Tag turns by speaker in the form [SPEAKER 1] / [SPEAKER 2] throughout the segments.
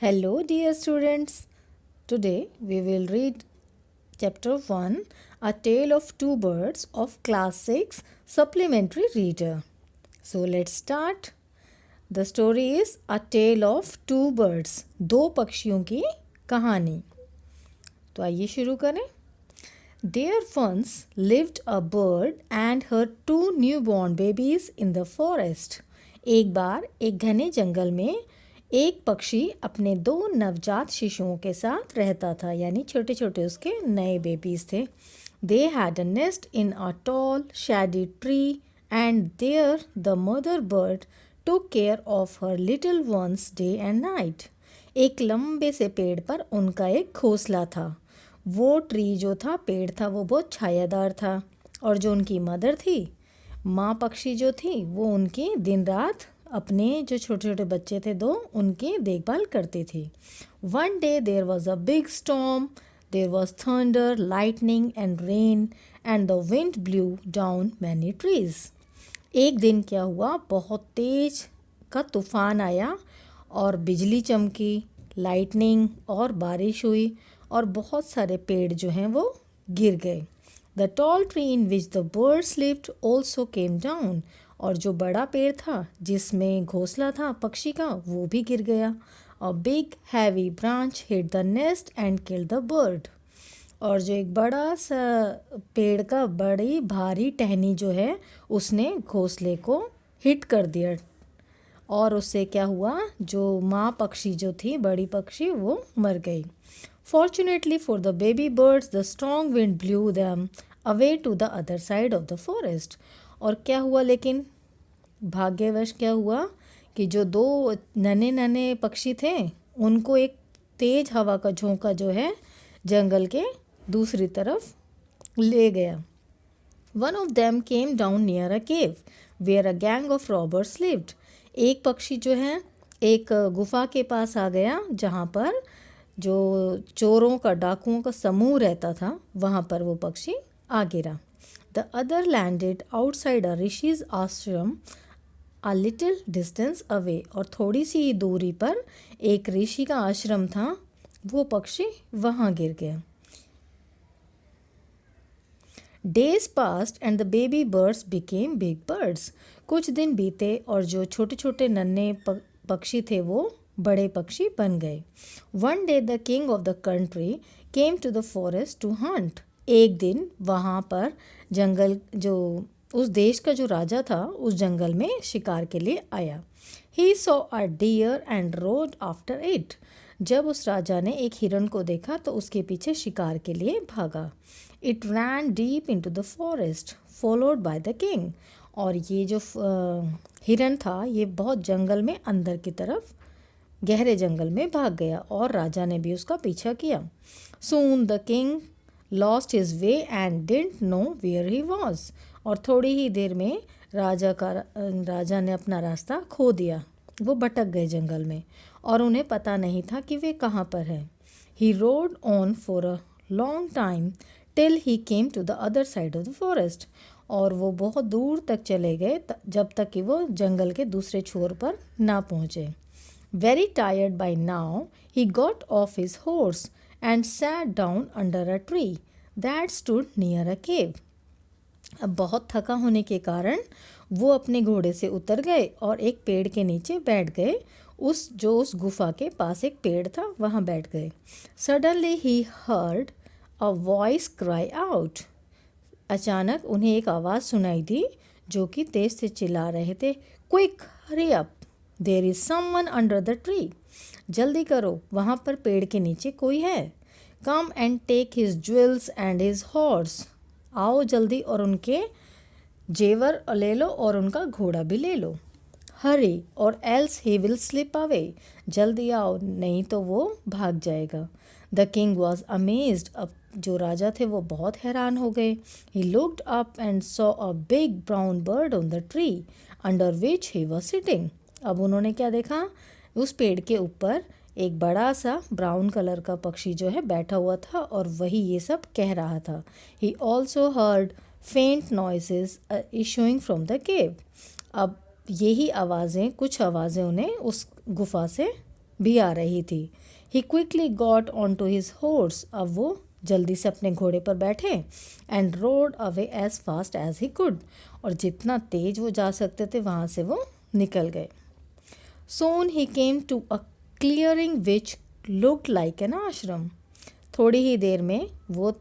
[SPEAKER 1] Hello, dear students. Today we will read Chapter 1 A Tale of Two Birds of Class 6 Supplementary Reader. So let's start. The story is A Tale of Two Birds. दो पक्षियों की कहानी. तो आइए शुरू करें. There once lived a bird and her two newborn babies in the forest. एक बार एक घने जंगल में एक पक्षी अपने दो नवजात शिशुओं के साथ रहता था, यानी छोटे छोटे उसके नए बेबीज थे. They had a nest in a tall shady tree and there the mother bird took care of her little ones day and night. एक लंबे से पेड़ पर उनका एक घोंसला था. वो ट्री जो था, पेड़ था, वो बहुत छायादार था. और जो उनकी मदर थी, माँ पक्षी जो थी, वो उनकी दिन रात अपने जो छोटे छोटे बच्चे थे दो, उनकी देखभाल करती थी. One day there was a big storm. There was thunder, lightning and rain and the wind blew down many trees. एक दिन क्या हुआ, बहुत तेज का तूफान आया और बिजली चमकी, लाइटनिंग और बारिश हुई और बहुत सारे पेड़ जो हैं वो गिर गए. The tall tree in which the birds lived also came down. और जो बड़ा पेड़ था जिसमें घोंसला था पक्षी का, वो भी गिर गया. A big heavy branch hit the nest and kill the bird. और जो एक बड़ा सा पेड़ का बड़ी भारी टहनी जो है, उसने घोंसले को हिट कर दिया. और उससे क्या हुआ, जो माँ पक्षी जो थी, बड़ी पक्षी, वो मर गई. Fortunately for the baby birds the strong wind blew them away to the other side of the forest. और क्या हुआ, लेकिन भाग्यवश क्या हुआ कि जो दो नन्हे नन्हे पक्षी थे, उनको एक तेज हवा का झोंका जो है जंगल के दूसरी तरफ ले गया. One of them came down near a cave where a gang of robbers lived. एक पक्षी जो है एक गुफा के पास आ गया जहाँ पर जो चोरों का, डाकुओं का समूह रहता था, वहाँ पर वो पक्षी आ गिरा. द अदर लैंडेड आउटसाइड अ ऋषिज आश्रम अ लिटिल डिस्टेंस अवे. और थोड़ी सी दूरी पर एक ऋषि का आश्रम था, वो पक्षी वहाँ गिर गया. Days past and the baby birds became big birds. कुछ दिन बीते और जो छोटे छोटे नन्हे पक्षी थे वो बड़े पक्षी बन गए. One day the king of the country came to the forest to hunt. एक दिन वहाँ पर जंगल, जो उस देश का जो राजा था, उस जंगल में शिकार के लिए आया. He saw a deer and rode after it. जब उस राजा ने एक हिरन को देखा तो उसके पीछे शिकार के लिए भागा. It ran deep into the forest followed by the king. और ये जो हिरन था, ये बहुत जंगल में अंदर की तरफ, गहरे जंगल में भाग गया और राजा ने भी उसका पीछा किया. Soon the king lost his way and didn't know where he was. और थोड़ी ही देर में राजा ने अपना रास्ता खो दिया. वो भटक गए जंगल में और उन्हें पता नहीं था कि वे कहाँ पर हैं. He rode on for a long time till he came to the other side of the forest. और वो बहुत दूर तक चले गए जब तक कि वो जंगल के दूसरे छोर पर ना पहुँचे. Very tired by now he got off his horse and sat down under a tree that stood near a cave. अब बहुत थका होने के कारण वो अपने घोड़े से उतर गए और एक पेड़ के नीचे बैठ गए. उस गुफा के पास एक पेड़ था, वहाँ बैठ गए. Suddenly he heard a voice cry out. अचानक उन्हें एक आवाज़ सुनाई दी जो कि तेज से चिल्ला रहे थे, quick hurry up, there is someone under the tree. जल्दी करो, वहाँ पर पेड़ के नीचे कोई है. Come and take his jewels and his horse. आओ जल्दी और उनके जेवर ले लो और उनका घोड़ा भी ले लो. हरी और else he will slip away. जल्दी आओ, नहीं तो वो भाग जाएगा. The king was amazed. अब जो राजा थे वो बहुत हैरान हो गए. He looked up and saw a big brown bird on the tree under which he was sitting. अब उन्होंने क्या देखा, उस पेड़ के ऊपर एक बड़ा सा ब्राउन कलर का पक्षी जो है बैठा हुआ था और वही ये सब कह रहा था. ही ऑल्सो हर्ड फेंट noises issuing from the cave. अब यही आवाज़ें, कुछ आवाज़ें उन्हें उस गुफा से भी आ रही थी। He quickly got on to his horse, अब वो जल्दी से अपने घोड़े पर बैठे and rode away as fast as he could, और जितना तेज वो जा सकते थे वहाँ से वो निकल गए। Soon he came to a clearing which looked like an ashram, थोड़ी ही देर में वो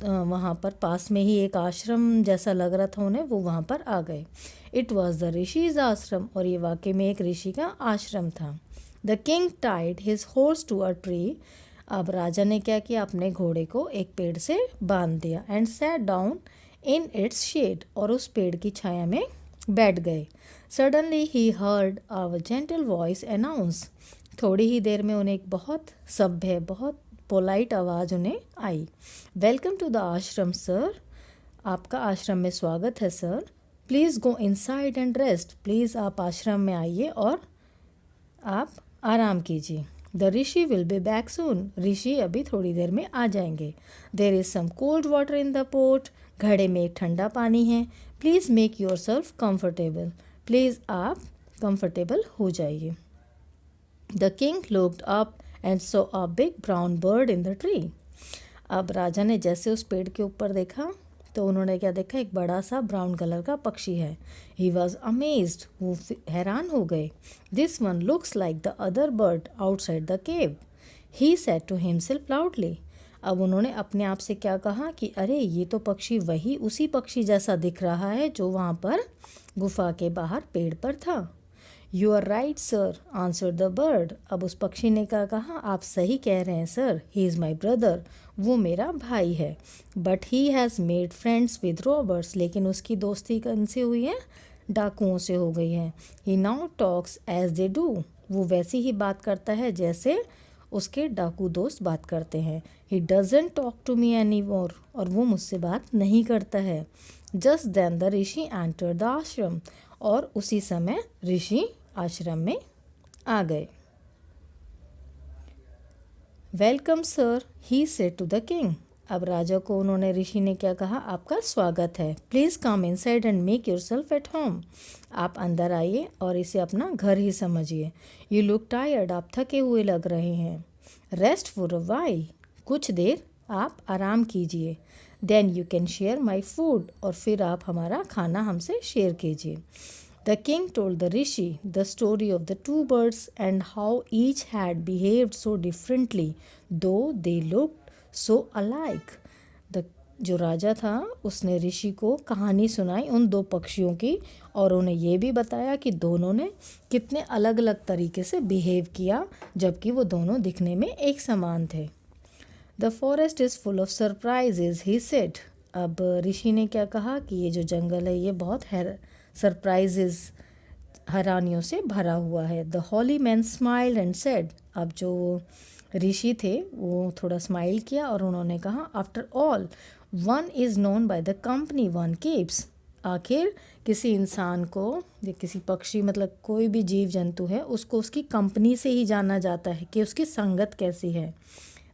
[SPEAKER 1] वहाँ पर पास में ही एक आश्रम जैसा लग रहा था उन्हें, वो वहाँ पर आ गए। इट वॉज द ऋषिज आश्रम, और ये वाकई में एक ऋषि का आश्रम था। The king tied his horse to a tree, अब राजा ने क्या किया, अपने घोड़े को एक पेड़ से बांध दिया and sat down in its shade, और उस पेड़ की छाया में बैठ गए। Suddenly he heard a gentle voice announce, थोड़ी ही देर में उन्हें एक बहुत सभ्य, बहुत पोलाइट आवाज़ उन्हें आई। Welcome to the ashram sir, आपका आश्रम में स्वागत है sir. Please go inside and rest, please आप आश्रम में आइए और आप आराम कीजिए। The rishi will be back soon, ऋषि अभी थोड़ी देर में आ जाएंगे। There is some cold water in the pot, घड़े में एक ठंडा पानी है। Please make yourself comfortable, please आप कंफर्टेबल हो जाइए। The king looked up and saw a big brown bird in the tree, अब राजा ने जैसे उस पेड़ के ऊपर देखा तो उन्होंने क्या देखा, एक बड़ा सा ब्राउन कलर का पक्षी है। ही वॉज अमेज्ड, वो हैरान हो गए। This one looks like the other bird outside the cave, he said to himself loudly, अब उन्होंने अपने आप से क्या कहा कि अरे ये तो पक्षी वही उसी पक्षी जैसा दिख रहा है जो वहाँ पर गुफा के बाहर पेड़ पर था। You are right sir, answer the bird, अब उस पक्षी ने क्या कहा, आप सही कह रहे हैं sir, he is my brother, वो मेरा भाई है। But he has made friends with robbers, लेकिन उसकी दोस्ती कौन-से हुई है, डाकुओं से हो गई है। He now talks as they do, वो वैसी ही बात करता है जैसे उसके डाकू दोस्त बात करते हैं। He doesn't talk to me any more, और वो मुझसे बात नहीं करता है। Just then the rishi enter the ashram, और उसी समय ऋषि आश्रम में आ गए। Welcome sir, he said to the king, अब राजा को उन्होंने, ऋषि ने क्या कहा, आपका स्वागत है। Please come inside and make yourself at home, आप अंदर आइए और इसे अपना घर ही समझिए। यू लुक टायर्ड, आप थके हुए लग रहे हैं। रेस्ट फॉर अ वाइल, कुछ देर आप आराम कीजिए। Then you can share my food, और फिर आप हमारा खाना हमसे शेयर कीजिए। The king told the rishi the story of the two birds and how each had behaved so differently, though they looked so alike. जो राजा था उसने ऋषि को कहानी सुनाई उन दो पक्षियों की, और उन्हें ये भी बताया कि दोनों ने कितने अलग अलग तरीके से बिहेव किया जबकि वो दोनों दिखने में एक समान थे। The forest is full of surprises, he said, अब ऋषि ने क्या कहा कि ये जो जंगल है ये बहुत सरप्राइजेज, हैरानियों से भरा हुआ है। The holy man smiled and said, अब जो ऋषि थे वो थोड़ा स्माइल किया और उन्होंने कहा, after all one is known by the company one keeps, आखिर किसी इंसान को या किसी पक्षी, मतलब कोई भी जीव जंतु है, उसको उसकी कंपनी से ही जाना जाता है कि उसकी संगत कैसी है।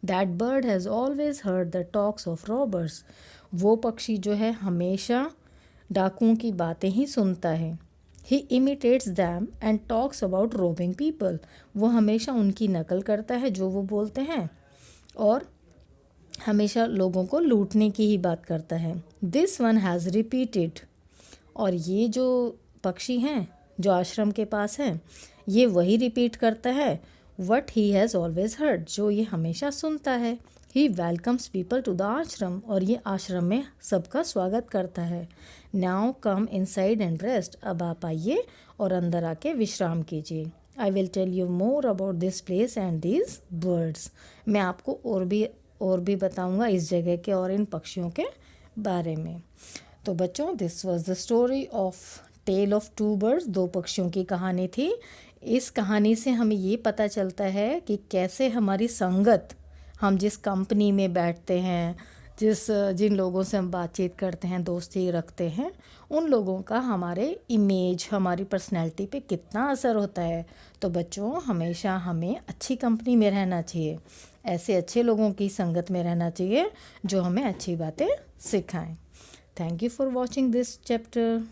[SPEAKER 1] That bird has always heard the talks of robbers, वो पक्षी जो है हमेशा डाकुओं की बातें ही सुनता है। He imitates them and talks about robbing people, वो हमेशा उनकी नकल करता है जो वो बोलते हैं, और हमेशा लोगों को लूटने की ही बात करता है। दिस वन हैज़ रिपीटेड, और ये जो पक्षी हैं जो आश्रम के पास हैं ये वही रिपीट करता है what he has always heard, जो ये हमेशा सुनता है। He welcomes people to the ashram, और ये आश्रम में सबका स्वागत करता है। Now come inside and rest, अब आप आइए और अंदर आके विश्राम कीजिए। I will tell you more about this place and these birds, मैं आपको और भी बताऊंगा इस जगह के और इन पक्षियों के बारे में। तो बच्चों, this was the story of tale of two birds, दो पक्षियों की कहानी थी। इस कहानी से हमें ये पता चलता है कि कैसे हमारी संगत, हम जिस कंपनी में बैठते हैं, जिन लोगों से हम बातचीत करते हैं, दोस्ती रखते हैं, उन लोगों का हमारे इमेज, हमारी पर्सनैलिटी पे कितना असर होता है। तो बच्चों, हमेशा हमें अच्छी कंपनी में रहना चाहिए, ऐसे अच्छे लोगों की संगत में रहना चाहिए जो हमें अच्छी बातें सिखाएं। Thank you for watching this chapter.